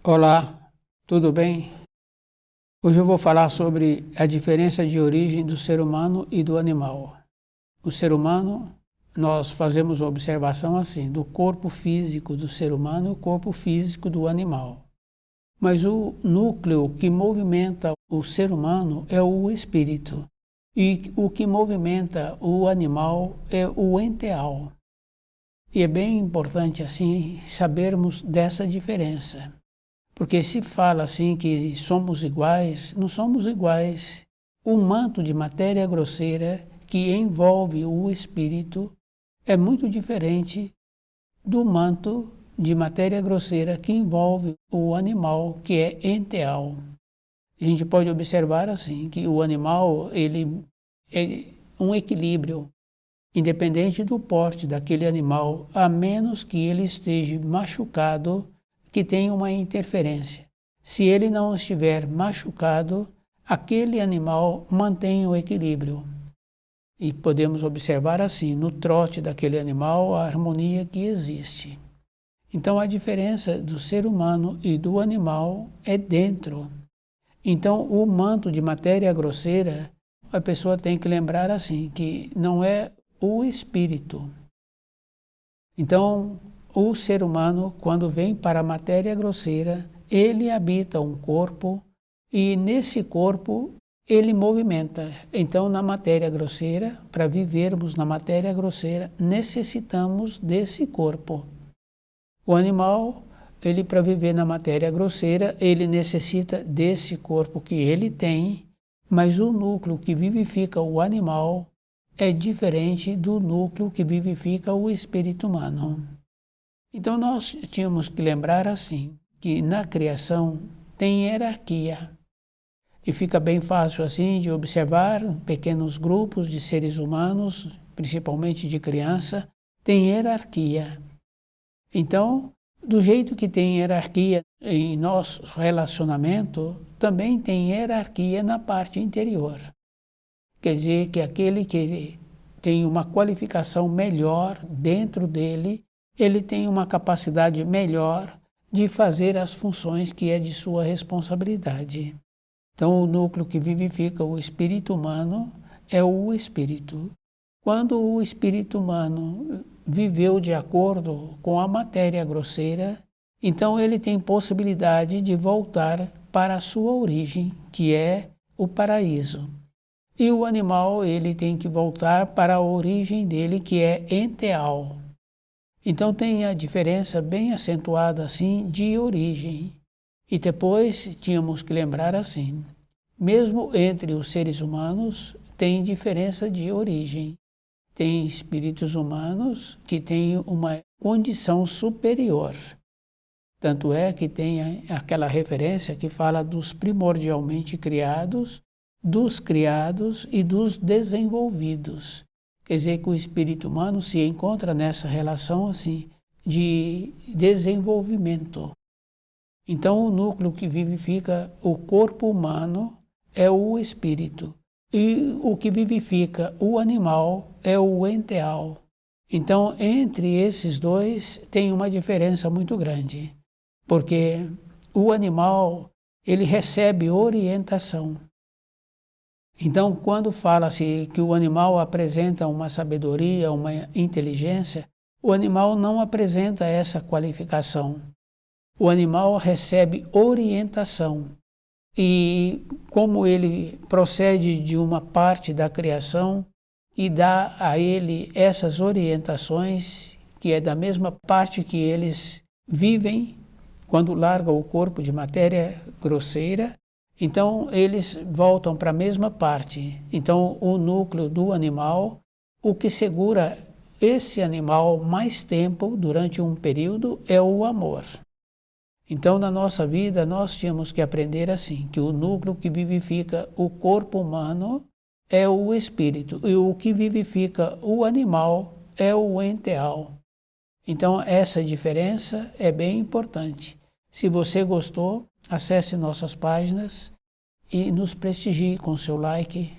Olá, tudo bem? Hoje eu vou falar sobre a diferença de origem do ser humano e do animal. O ser humano, nós fazemos a observação assim, do corpo físico do ser humano e o corpo físico do animal. Mas o núcleo que movimenta o ser humano é o espírito. E o que movimenta o animal é o enteal. E é bem importante assim sabermos dessa diferença. Porque se fala assim que somos iguais, não somos iguais. O manto de matéria grosseira que envolve o espírito é muito diferente do manto de matéria grosseira que envolve o animal, que é enteal. A gente pode observar assim que o animal ele é um equilíbrio, independente do porte daquele animal, a menos que ele esteja machucado, que tenha uma interferência. Se ele não estiver machucado, aquele animal mantém o equilíbrio. E podemos observar assim, no trote daquele animal, a harmonia que existe. Então a diferença do ser humano e do animal é dentro. Então o manto de matéria grosseira, a pessoa tem que lembrar assim, que não é o espírito. Então, o ser humano, quando vem para a matéria grosseira, ele habita um corpo e nesse corpo ele movimenta. Então, na matéria grosseira, para vivermos na matéria grosseira, necessitamos desse corpo. O animal, ele para viver na matéria grosseira, ele necessita desse corpo que ele tem, mas o núcleo que vivifica o animal é diferente do núcleo que vivifica o espírito humano. Então nós tínhamos que lembrar assim, que na criação tem hierarquia. E fica bem fácil assim de observar pequenos grupos de seres humanos, principalmente de criança, tem hierarquia. Então, do jeito que tem hierarquia em nosso relacionamento, também tem hierarquia na parte interior. Quer dizer que aquele que tem uma qualificação melhor dentro dele, ele tem uma capacidade melhor de fazer as funções que é de sua responsabilidade. Então, o núcleo que vivifica o espírito humano é o espírito. Quando o espírito humano viveu de acordo com a matéria grosseira, então ele tem possibilidade de voltar para a sua origem, que é o paraíso. E o animal, ele tem que voltar para a origem dele, que é enteal. Então tem a diferença bem acentuada assim de origem. E depois tínhamos que lembrar assim, mesmo entre os seres humanos tem diferença de origem. Tem espíritos humanos que têm uma condição superior. Tanto é que tem aquela referência que fala dos primordialmente criados, dos criados e dos desenvolvidos. Quer dizer que o espírito humano se encontra nessa relação assim de desenvolvimento. Então o núcleo que vivifica o corpo humano é o espírito e o que vivifica o animal é o enteal. Então entre esses dois tem uma diferença muito grande, porque o animal ele recebe orientação. Então, quando fala-se que o animal apresenta uma sabedoria, uma inteligência, o animal não apresenta essa qualificação. O animal recebe orientação. E como ele procede de uma parte da criação e dá a ele essas orientações, que é da mesma parte que eles vivem quando largam o corpo de matéria grosseira, então eles voltam para a mesma parte. Então o núcleo do animal, o que segura esse animal mais tempo durante um período é o amor. Então na nossa vida nós tínhamos que aprender assim, que o núcleo que vivifica o corpo humano é o espírito e o que vivifica o animal é o enteal. Então essa diferença é bem importante. Se você gostou, acesse nossas páginas e nos prestigie com seu like.